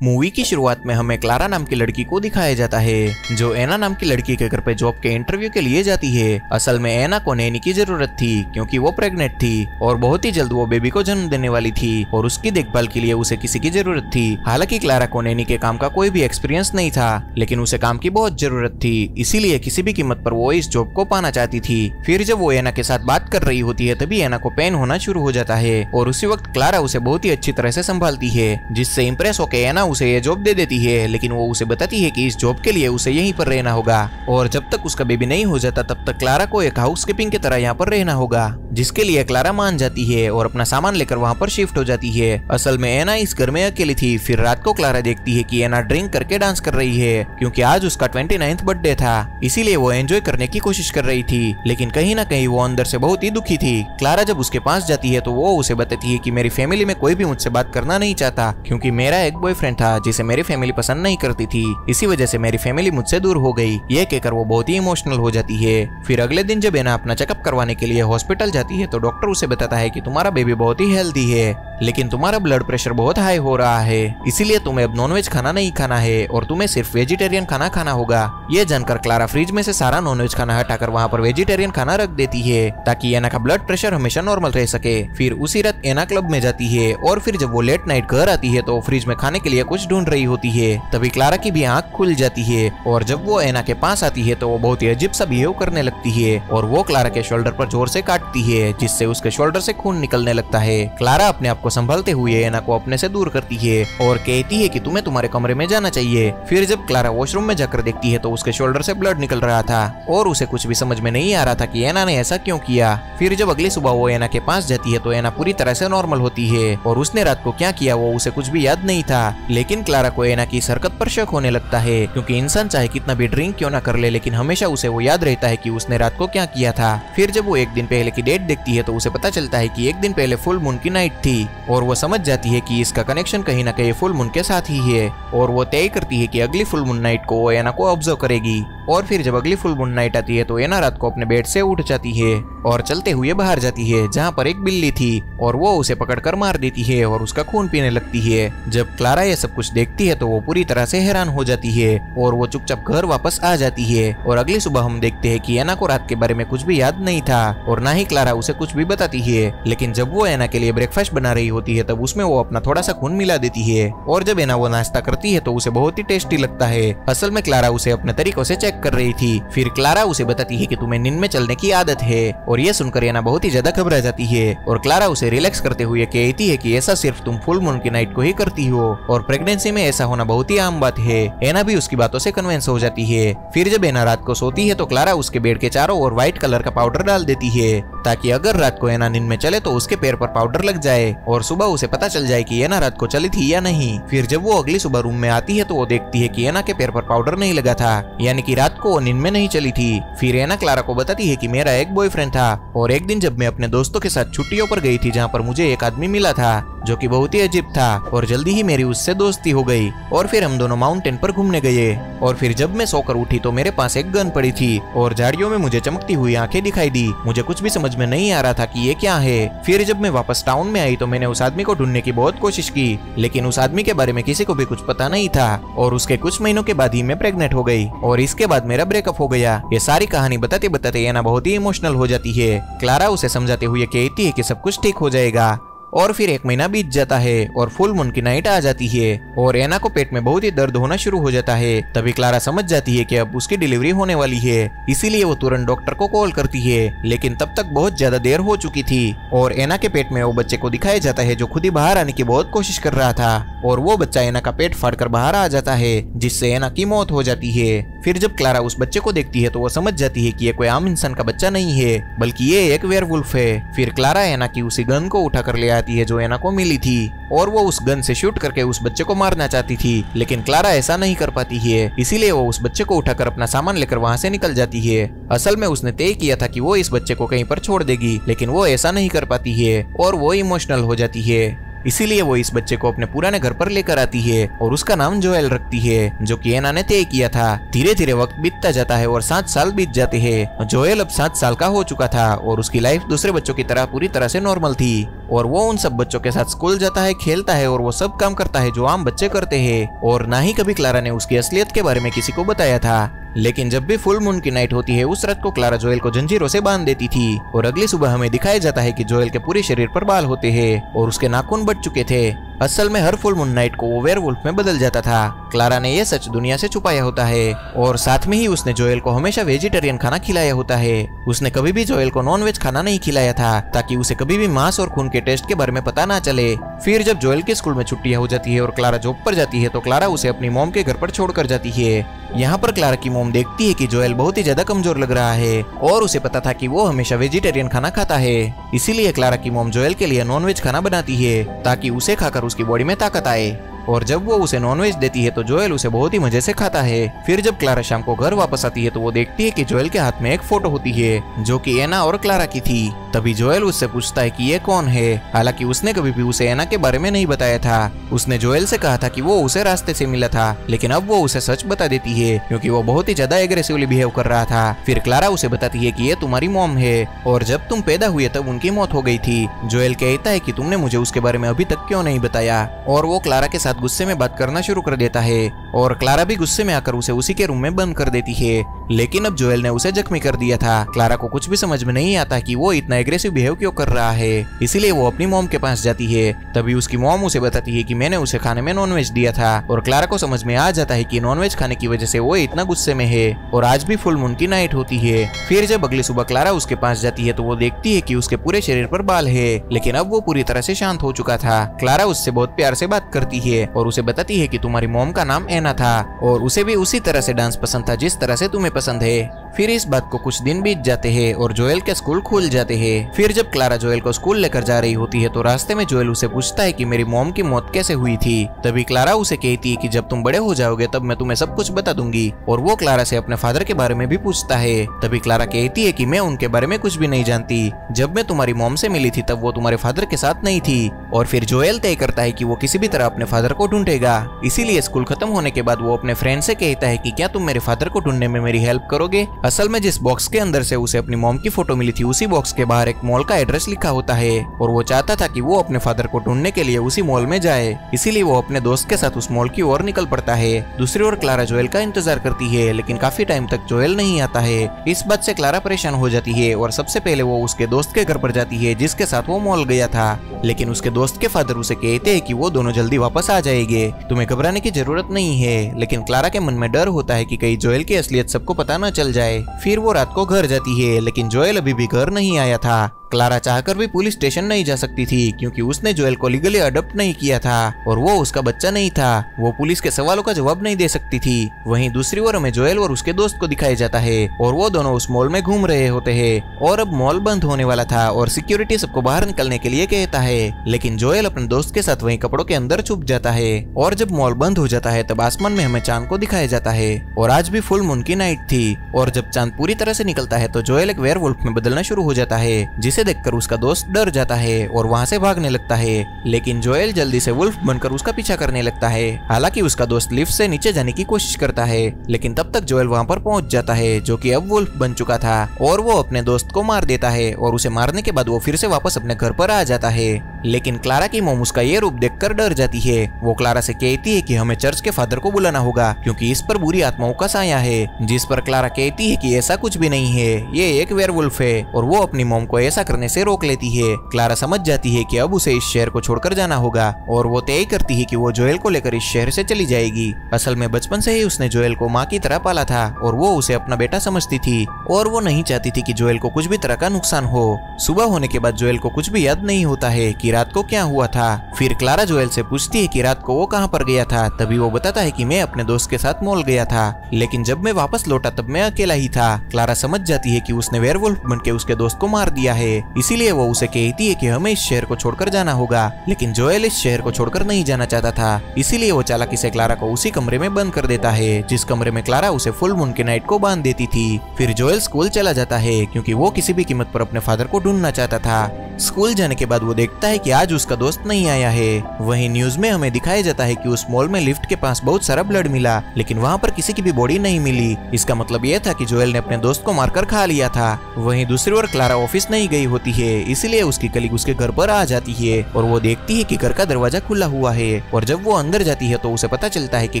Movie की शुरुआत में हमें क्लारा नाम की लड़की को दिखाया जाता है जो एना नाम की लड़की के घर पे जॉब के इंटरव्यू के लिए जाती है। असल में एना को नैनी की जरूरत थी क्योंकि वो प्रेग्नेंट थी और बहुत ही जल्द वो बेबी को जन्म देने वाली थी और उसकी देखभाल के लिए उसे किसी की जरूरत थी। हालांकि क्लारा को नैनी के काम का कोई भी एक्सपीरियंस नहीं था, लेकिन उसे काम की बहुत जरूरत थी, इसीलिए किसी भी कीमत पर वो इस जॉब को पाना चाहती थी। फिर जब वो एना के साथ बात कर रही होती है तभी एना को पेन होना शुरू हो जाता है और उसी वक्त क्लारा उसे बहुत ही अच्छी तरह से संभालती है, जिससे इंप्रेस होकर एना उसे ये जॉब दे देती है। लेकिन वो उसे बताती है कि इस जॉब के लिए उसे यहीं पर रहना होगा और जब तक उसका बेबी नहीं हो जाता तब तक क्लारा को एक हाउसकीपिंग की तरह यहाँ पर रहना होगा, जिसके लिए क्लारा मान जाती है और अपना सामान लेकर वहाँ पर शिफ्ट हो जाती है। असल में एना इस घर में अकेली थी। फिर रात को क्लारा देखती है कि एना ड्रिंक करके डांस कर रही है क्योंकि आज उसका 29th बर्थडे था, इसीलिए वो एंजॉय करने की कोशिश कर रही थी। लेकिन कहीं ना कहीं वो अंदर से बहुत ही दुखी थी। क्लारा जब उसके पास जाती है तो वो उसे बताती है कि मेरी फैमिली में कोई भी मुझसे बात करना नहीं चाहता क्योंकि मेरा एक बॉयफ्रेंड था जिसे मेरी फैमिली पसंद नहीं करती थी, इसी वजह से मेरी फैमिली मुझसे दूर हो गई। ये कहकर वो बहुत ही इमोशनल हो जाती है। फिर अगले दिन जब एना अपना चेकअप करवाने के लिए हॉस्पिटल जाती है तो डॉक्टर उसे बताता है कि तुम्हारा बेबी बहुत ही हेल्दी है, लेकिन तुम्हारा ब्लड प्रेशर बहुत हाई हो रहा है, इसीलिए तुम्हें अब नॉनवेज खाना नहीं खाना है और तुम्हें सिर्फ वेजिटेरियन खाना खाना होगा। ये जानकर क्लारा फ्रिज में से सारा नॉनवेज खाना हटाकर वहाँ पर वेजिटेरियन खाना रख देती है ताकि एना का ब्लड प्रेशर हमेशा नॉर्मल रह सके। फिर उसी रात एना क्लब में जाती है और फिर जब वो लेट नाइट घर आती है तो फ्रिज में खाने के लिए कुछ ढूंढ रही होती है। तभी क्लारा की भी आंख खुल जाती है और जब वो एना के पास आती है तो वो बहुत ही अजीब सा बिहेव करने लगती है और वो क्लारा के शोल्डर पर जोर से काटती है, जिससे उसके शोल्डर से खून निकलने लगता है। क्लारा अपने आप को संभालते हुए एना को अपने से दूर करती है और कहती है कि तुम्हें तुम्हारे कमरे में जाना चाहिए। फिर जब क्लारा वॉशरूम में जाकर देखती है तो उसके शोल्डर से ब्लड निकल रहा था और उसे कुछ भी समझ में नहीं आ रहा था कि एना ने ऐसा क्यों किया। फिर जब अगली सुबह वो एना के पास जाती है तो एना पूरी तरह से नॉर्मल होती है और उसने रात को क्या किया वो उसे कुछ भी याद नहीं था। लेकिन क्लारा को एना की इस हरकत पर शक होने लगता है क्योंकि इंसान चाहे कितना भी ड्रिंक क्यों ना कर ले लेकिन हमेशा उसे वो याद रहता है कि उसने रात को क्या किया था। फिर जब वो एक दिन पहले की डेट देखती है तो उसे पता चलता है कि एक दिन पहले फुल मून की नाइट थी और वो समझ जाती है कि इसका कनेक्शन कहीं ना कहीं फुल मून के साथ ही है और वो तय करती है कि अगली फुल मून नाइट को वो एना को ऑब्जर्व करेगी। और फिर जब अगली फुल मून नाइट आती है तो एना रात को अपने बेड से उठ जाती है और चलते हुए बाहर जाती है जहाँ पर एक बिल्ली थी और वो उसे पकड़कर मार देती है और उसका खून पीने लगती है। जब क्लारा ये सब कुछ देखती है तो वो पूरी तरह से हैरान हो जाती है और वो चुपचाप घर वापस आ जाती है। और अगली सुबह हम देखते हैं कि एना को रात के बारे में कुछ भी याद नहीं था और ना ही क्लारा उसे कुछ भी बताती है। लेकिन जब वो एना के लिए ब्रेकफास्ट बना रही होती है तब उसमें वो अपना थोड़ा सा खून मिला देती है और जब एना वो नाश्ता करती है तो उसे बहुत ही टेस्टी लगता है। असल में क्लारा उसे अपने तरीकों से चेक कर रही थी। फिर क्लारा उसे बताती है कि तुम्हें नींद में चलने की आदत है और ये सुनकर एना बहुत ही ज्यादा घबरा जाती है और क्लारा उसे रिलैक्स करते हुए कहती है कि ऐसा सिर्फ तुम फुल मून की नाइट को ही करती हो और प्रेगनेंसी में ऐसा होना बहुत ही आम बात है। एना भी उसकी बातों से कन्विंस हो जाती है। फिर जब एना रात को सोती है तो क्लारा उसके बेड के चारों ओर व्हाइट कलर का पाउडर डाल देती है ताकि अगर रात को एना नींद में चले तो उसके पैर पर पाउडर लग जाए और सुबह उसे पता चल जाए कि एना रात को चली थी या नहीं। फिर जब वो अगली सुबह रूम में आती है तो वो देखती है कि एना के पैर पर पाउडर नहीं लगा था, यानी कि रात को वो नींद में नहीं चली थी। फिर एना क्लारा को बताती है कि मेरा एक बॉयफ्रेंड था और एक दिन जब मैं अपने दोस्तों के साथ छुट्टियों पर गई थी जहाँ पर मुझे एक आदमी मिला था जो कि बहुत ही अजीब था और जल्दी ही मेरी उससे दोस्ती हो गई और फिर हम दोनों माउंटेन पर घूमने गए और फिर जब मैं सोकर उठी तो मेरे पास एक गन पड़ी थी और झाड़ियों में मुझे चमकती हुई आंखें दिखाई दी। मुझे कुछ भी समझ में नहीं आ रहा था कि ये क्या है। फिर जब मैं वापस टाउन में आई तो मैंने उस आदमी को ढूंढने की बहुत कोशिश की, लेकिन उस आदमी के बारे में किसी को भी कुछ पता नहीं था और उसके कुछ महीनों के बाद ही मैं प्रेग्नेंट हो गई और इसके बाद मेरा ब्रेकअप हो गया। ये सारी कहानी बताते बताते एना बहुत ही इमोशनल हो जाती है। क्लारा उसे समझाते हुए कहती है कि सब कुछ ठीक हो जाएगा और फिर एक महीना बीत जाता है और फुल मून की नाइट आ जाती है और एना को पेट में बहुत ही दर्द होना शुरू हो जाता है। तभी क्लारा समझ जाती है कि अब उसकी डिलीवरी होने वाली है, इसीलिए वो तुरंत डॉक्टर को कॉल करती है। लेकिन तब तक बहुत ज्यादा देर हो चुकी थी और एना के पेट में वो बच्चे को दिखाया जाता है जो खुद ही बाहर आने की बहुत कोशिश कर रहा था और वो बच्चा एना का पेट फाड़कर बाहर आ जाता है जिससे एना की मौत हो जाती है। फिर जब क्लारा उस बच्चे को देखती है तो वो समझ जाती है कि ये कोई आम इंसान का बच्चा नहीं है बल्कि ये एक वेयरवुल्फ है। फिर क्लारा एना की उसी गन को उठाकर ले आती है जो एना को मिली थी और वो उस गन से शूट करके उस बच्चे को मारना चाहती थी, लेकिन क्लारा ऐसा नहीं कर पाती है, इसीलिए वो उस बच्चे को उठाकर अपना सामान लेकर वहां से निकल जाती है। असल में उसने तय किया था कि वो इस बच्चे को कहीं पर छोड़ देगी, लेकिन वो ऐसा नहीं कर पाती है और वो इमोशनल हो जाती है। इसीलिए वो इस बच्चे को अपने पुराने घर पर लेकर आती है और उसका नाम जोएल रखती है, जो कि एना ने तय किया था। धीरे धीरे वक्त बीतता जाता है और 7 साल बीत जाते हैं। जोएल अब 7 साल का हो चुका था और उसकी लाइफ दूसरे बच्चों की तरह पूरी तरह से नॉर्मल थी और वो उन सब बच्चों के साथ स्कूल जाता है, खेलता है और वो सब काम करता है जो आम बच्चे करते हैं। और ना ही कभी क्लारा ने उसकी असलियत के बारे में किसी को बताया था। लेकिन जब भी फुल मून की नाइट होती है, उस रात को क्लारा जोएल को जंजीरों से बांध देती थी और अगली सुबह हमें दिखाया जाता है कि जोएल के पूरे शरीर पर बाल होते हैं और उसके नाखून बढ़ चुके थे। असल में हर फुल मून नाइट को वो वेयरवुल्फ में बदल जाता था। क्लारा ने यह सच दुनिया से छुपाया होता है और साथ में ही उसने जोएल को हमेशा वेजिटेरियन खाना खिलाया होता है। उसने कभी भी जोएल को नॉनवेज खाना नहीं खिलाया था ताकि उसे कभी भी मांस और खून के टेस्ट के बारे में पता ना चले। फिर जब जोएल के स्कूल में छुट्टियां हो जाती है और क्लारा जॉब पर जाती है तो क्लारा उसे अपनी मॉम के घर पर छोड़कर जाती है। यहाँ पर क्लारा की मॉम देखती है कि जोएल बहुत ही ज्यादा कमजोर लग रहा है और उसे पता था कि वो हमेशा वेजिटेरियन खाना खाता है। इसीलिए क्लारा की मॉम जोएल के लिए नॉनवेज खाना बनाती है ताकि उसे खाकर उसकी बॉडी में ताकत आए। और जब वो उसे नॉनवेज देती है तो जोएल उसे बहुत ही मजे से खाता है। फिर जब क्लारा शाम को घर वापस आती है तो वो देखती है कि जोएल के हाथ में एक फोटो होती है जो कि एना और क्लारा की थी। तभी जोएल उससे पूछता है कि ये कौन है। हालांकि उसने कभी भी उसे एना के बारे में नहीं बताया था। उसने जोएल से कहा था कि वो उसे रास्ते से मिला था, लेकिन अब वो उसे सच बता देती है क्योंकि वो बहुत ही ज्यादा एग्रेसिवली बिहेव कर रहा था। फिर क्लारा उसे बताती है कि ये तुम्हारी मॉम है और जब तुम पैदा हुए तब उनकी मौत हो गई थी। जोएल कहता है कि तुमने मुझे उसके बारे में अभी तक क्यों नहीं बताया और वो क्लारा के साथ गुस्से में बात करना शुरू कर देता है और क्लारा भी गुस्से में आकर उसे उसी के रूम में बंद कर देती है। लेकिन अब जोएल ने उसे जख्मी कर दिया था। क्लारा को कुछ भी समझ में नहीं आता कि वो इतना एग्रेसिव बिहेव क्यों कर रहा है, इसीलिए वो अपनी मॉम के पास जाती है। तभी उसकी मॉम उसे बताती है कि मैंने उसे खाने में नॉनवेज दिया था और क्लारा को समझ में आ जाता है कि नॉनवेज खाने की वजह से वो इतना गुस्से में है और आज भी फुल मून की नाइट होती है। फिर जब अगली सुबह क्लारा उसके पास जाती है तो वो देखती है कि उसके पूरे शरीर पर बाल है, लेकिन अब वो पूरी तरह से शांत हो चुका था। क्लारा उससे बहुत प्यार से बात करती है और उसे बताती है कि तुम्हारी मॉम का नाम एना था और उसे भी उसी तरह से डांस पसंद था जिस तरह से तुम्हें पसंद है। फिर इस बात को कुछ दिन बीत जाते हैं और जोएल के स्कूल खुल जाते हैं। फिर जब क्लारा जोएल को स्कूल लेकर जा रही होती है तो रास्ते में जोएल उसे पूछता है कि मेरी मॉम की मौत कैसे हुई थी। तभी क्लारा उसे कहती है कि जब तुम बड़े हो जाओगे तब मैं तुम्हें सब कुछ बता दूंगी और वो क्लारा से अपने फादर के बारे में भी पूछता है। तभी क्लारा कहती है कि मैं उनके बारे में कुछ भी नहीं जानती। जब मैं तुम्हारी मॉम से मिली थी तब वो तुम्हारे फादर के साथ नहीं थी। और फिर जोएल तय करता है कि वो किसी भी तरह अपने फादर को ढूंढेगा। इसीलिए स्कूल खत्म होने के बाद वो अपने फ्रेंड से कहता है कि क्या तुम मेरे फादर को ढूंढने में मेरी हेल्प करोगे। असल में जिस बॉक्स के अंदर से उसे अपनी मॉम की फोटो मिली थी उसी बॉक्स के बाहर एक मॉल का एड्रेस लिखा होता है और वो चाहता था कि वो अपने फादर को ढूंढने के लिए उसी मॉल में जाए। इसीलिए वो अपने दोस्त के साथ उस मॉल की ओर निकल पड़ता है। दूसरी ओर क्लारा जोएल का इंतजार करती है, लेकिन काफी टाइम तक जोएल नहीं आता है। इस बात से क्लारा परेशान हो जाती है और सबसे पहले वो उसके दोस्त के घर पर जाती है जिसके साथ वो मॉल गया था। लेकिन उसके दोस्त के फादर उसे कहते हैं कि वो दोनों जल्दी वापस आ जाएंगे, तुम्हें घबराने की जरूरत नहीं है। लेकिन क्लारा के मन में डर होता है कि कहीं जोएल की असलियत सबको पता न चल जाए। फिर वो रात को घर जाती है, लेकिन जोएल अभी भी घर नहीं आया था। क्लारा चाहकर भी पुलिस स्टेशन नहीं जा सकती थी क्योंकि उसने जोएल को लीगली अडॉप्ट नहीं किया था और वो उसका बच्चा नहीं था। वो पुलिस के सवालों का जवाब नहीं दे सकती थी। वहीं दूसरी ओर हमें जोएल और उसके दोस्त को दिखाया जाता है और वो दोनों उस मॉल में घूम रहे होते हैं और अब मॉल बंद होने वाला था और सिक्योरिटी सबको बाहर निकलने के लिए कहता है। लेकिन जोएल अपने दोस्त के साथ वहीं कपड़ों के अंदर छुप जाता है और जब मॉल बंद हो जाता है तब आसमान में हमें चांद को दिखाया जाता है और आज भी फुल मून की नाइट थी। और जब चांद पूरी तरह से निकलता है तो जोएल एक वेयरवुल्फ में बदलना शुरू हो जाता है, जिसे देखकर उसका दोस्त डर जाता है और वहां से भागने लगता है। लेकिन जोएल जल्दी से वुल्फ बनकर उसका पीछा करने लगता है। हालांकि उसका दोस्त लिफ्ट से नीचे जाने की कोशिश करता है, लेकिन तब तक जोएल वहां पर पहुंच जाता है जो कि अब वुल्फ बन चुका था और वो अपने दोस्त को मार देता है और उसे मारने के बाद वो फिर से वापस अपने घर पर आ जाता है। लेकिन क्लारा की मॉम उसका ये रूप देखकर डर जाती है। वो क्लारा से कहती है कि हमें चर्च के फादर को बुलाना होगा क्योंकि इस पर बुरी आत्माओं का साया है, जिस पर क्लारा कहती है कि ऐसा कुछ भी नहीं है, ये एक वेयरवुल्फ है और वो अपनी मॉम को ऐसा करने से रोक लेती है। क्लारा समझ जाती है कि अब उसे इस शहर को छोड़कर जाना होगा और वो तय करती है कि वो जोएल को लेकर इस शहर से चली जाएगी। असल में बचपन से ही उसने जोएल को माँ की तरह पाला था और वो उसे अपना बेटा समझती थी और वो नहीं चाहती थी कि जोएल को कुछ भी तरह का नुकसान हो। सुबह होने के बाद जोएल को कुछ भी याद नहीं होता है कि रात को क्या हुआ था। फिर क्लारा जोएल से पूछती है कि रात को वो कहाँ पर गया था। तभी वो बताता है कि मैं अपने दोस्त के साथ मॉल गया था, लेकिन जब मैं वापस लौटा तब मैं अकेला ही था। क्लारा समझ जाती है कि उसने वेयरवुल्फ बनके उसके दोस्त को मार दिया है, इसीलिए वो उसे कहती है कि हमें इस शहर को छोड़कर जाना होगा। लेकिन जोएल इस शहर को छोड़कर नहीं जाना चाहता था, इसीलिए वो चालाकी से क्लारा को उसी कमरे में बंद कर देता है जिस कमरे में क्लारा उसे फुल मून की नाइट को बांध देती थी। फिर जोएल स्कूल चला जाता है क्योंकि वो किसी भी कीमत पर अपने फादर को ढूंढना चाहता था। स्कूल जाने के बाद वो देखता है कि आज उसका दोस्त नहीं आया है। वहीं न्यूज में हमें दिखाया जाता है कि उस मॉल में लिफ्ट के पास बहुत सारा ब्लड मिला, लेकिन वहाँ पर किसी की भी बॉडी नहीं मिली। इसका मतलब ये था कि जोएल ने अपने दोस्त को मारकर खा लिया था। वहीं दूसरी ओर क्लारा ऑफिस नहीं गई होती है, इसलिए उसकी कलीग उसके घर पर आ जाती है और वो देखती है कि घर का दरवाजा खुला हुआ है। और जब वो अंदर जाती है तो उसे पता चलता है कि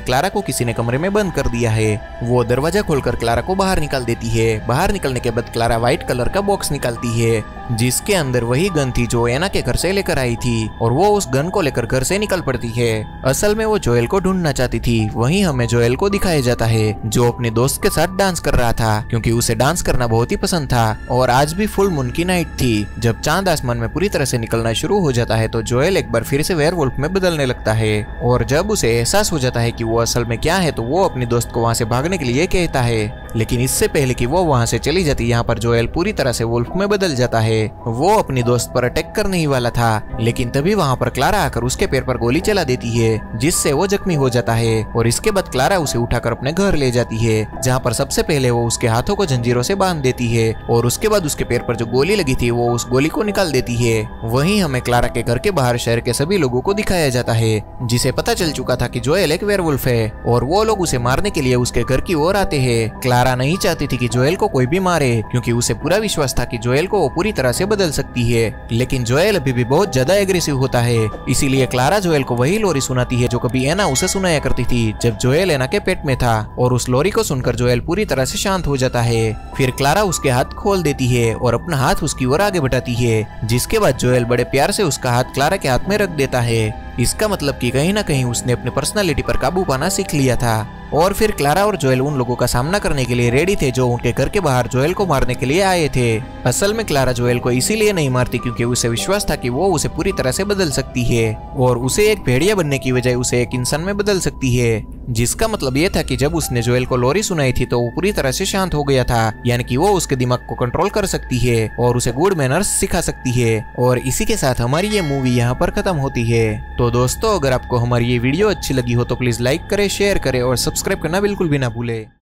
क्लारा को किसी ने कमरे में बंद कर दिया है। वो दरवाजा खोलकर क्लारा को बाहर निकाल देती है। बाहर निकलने के बाद क्लारा व्हाइट कलर का बॉक्स निकालती है, जिसके अंदर वही गन थी जो एना के घर से लेकर आई थी, और वो उस गन को लेकर घर से निकल पड़ती है। असल में वो जोएल को ढूंढना चाहती थी। वहीं हमें जोएल को दिखाया जाता है जो अपने दोस्त के साथ डांस कर रहा था, क्योंकि उसे डांस करना बहुत ही पसंद था। और आज भी फुल मून की नाइट थी। जब चांद आसमान में पूरी तरह से निकलना शुरू हो जाता है तो जोएल एक बार फिर से वेयरवुल्फ में बदलने लगता है। और जब उसे एहसास हो जाता है कि वो असल में क्या है तो वो अपने दोस्त को वहाँ से भागने के लिए कहता है। लेकिन इससे पहले कि वो वहाँ से चली जाती, यहाँ पर जोएल पूरी तरह से वुल्फ में बदल जाता है। वो अपनी दोस्त पर अटैक करने ही वाला था, लेकिन तभी वहाँ पर क्लारा आकर उसके पैर पर गोली चला देती है, जिससे वो जख्मी हो जाता है। और इसके बाद क्लारा उसे उठाकर अपने घर ले जाती है, जहाँ पर सबसे पहले वो उसके हाथों को जंजीरों से बांध देती है और उसके बाद उसके पैर पर जो गोली लगी थी वो उस गोली को निकाल देती है। वहीं हमें क्लारा के घर के बाहर शहर के सभी लोगों को दिखाया जाता है, जिसे पता चल चुका था कि जोएल एक वेयरवुल्फ है, और वो लोग उसे मारने के लिए उसके घर की ओर आते हैं। क्लारा नहीं चाहती थी कि जोएल को कोई भी मारे, क्योंकि उसे पूरा विश्वास था कि जोएल को वो पूरी तरह से बदल सकती है। लेकिन जोएल अभी भी बहुत ज्यादा एग्रेसिव होता है, इसीलिए क्लारा जोएल को वही लोरी सुनाती है जो कभी एना उसे सुनाया करती थी जब जोएल एना के पेट में था। और उस लोरी को सुनकर जोएल पूरी तरह से शांत हो जाता है। फिर क्लारा उसके हाथ खोल देती है और अपना हाथ उसकी ओर आगे बढ़ाती है, जिसके बाद जोएल बड़े प्यार से उसका हाथ क्लारा के हाथ में रख देता है। इसका मतलब कि कहीं ना कहीं उसने अपनी पर्सनालिटी पर काबू पाना सीख लिया था। और फिर क्लारा और जोएल उन लोगों का सामना करने के लिए रेडी थे जो उनके घर के बाहर जोएल को मारने के लिए आए थे। असल में क्लारा जोएल को इसीलिए नहीं मारती क्योंकि उसे विश्वास था कि वो उसे पूरी तरह से बदल सकती है और उसे एक भेड़िया बनने की बजाय उसे एक इंसान में बदल सकती है। जिसका मतलब ये था कि जब उसने जोएल को लोरी सुनाई थी तो वो पूरी तरह से शांत हो गया था, यानी कि वो उसके दिमाग को कंट्रोल कर सकती है और उसे गुड मैनर्स सिखा सकती है। और इसी के साथ हमारी ये मूवी यहाँ पर खत्म होती है। तो दोस्तों, अगर आपको हमारी ये वीडियो अच्छी लगी हो तो प्लीज लाइक करें, शेयर करें और सब्सक्राइब करना बिल्कुल भी ना भूलें।